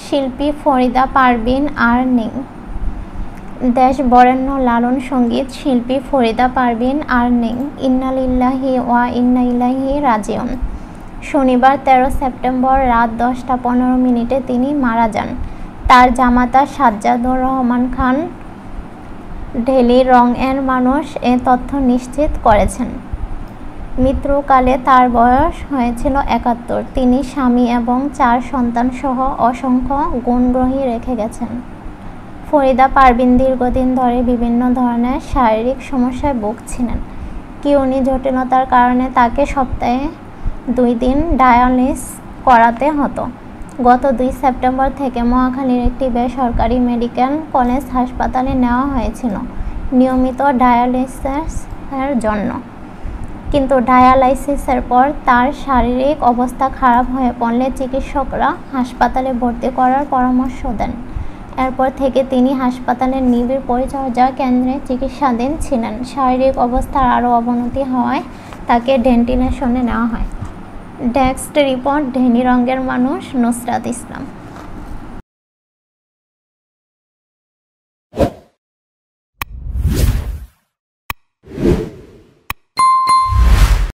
শিল্পী ফরিদা পারভিন আর নেই। দেশ বরেণ্য লালন সঙ্গীত শিল্পী ফরিদা পারভিন আর নেই। ইন্না লিল্লাহি ওয়া ইন্না ইলাইহি রাজিউন। শনিবার 13 সেপ্টেম্বর রাত 10টা 15 তিনি মারা যান। তার জামাতা সাজ্জাদুর রহমান খান ডেইলি রং-এর মানুষ এ তথ্য নিশ্চিত করেছেন। মৃত্যুকালে তার বয়স হয়েছিল 71। তিনি স্বামী এবং 4 সন্তান সহ অসংখ্য গুণগ্রহী রেখে গেছেন। ফরিদা পারভিন দীর্ঘদিন ধরে বিভিন্ন ধরনের শারীরিক সমস্যায় ভুগছিলেন। কিডনি জটিলতার কারণে তাকে সপ্তাহে 2 দিন ডায়ালিসিস করাতে হতো। গত 2 সেপ্টেম্বর থেকে মহাখালীর একটি বেসরকারি মেডিকেল কলেজ হাসপাতালে নেওয়া হয়েছিল নিয়মিত ডায়ালিসিসের জন্য। কিন্তু ডায়ালাইসিসের পর তার শারীরিক অবস্থা খারাপ হয়ে পড়লে চিকিৎসকরা হাসপাতালে ভর্তি করার পরামর্শ দেন। এরপর থেকে তিনি হাসপাতালের নিবিড় পরিচর্যা কেন্দ্রে চিকিৎসাধীন ছিলেন। শারীরিক অবস্থার আরও অবনতি হওয়ায় তাকে ভেন্টিলেশনে নেওয়া হয়। ডেস্ক রিপোর্ট, ঢেনী রঙের মানুষ, নুসরাত ইসলাম।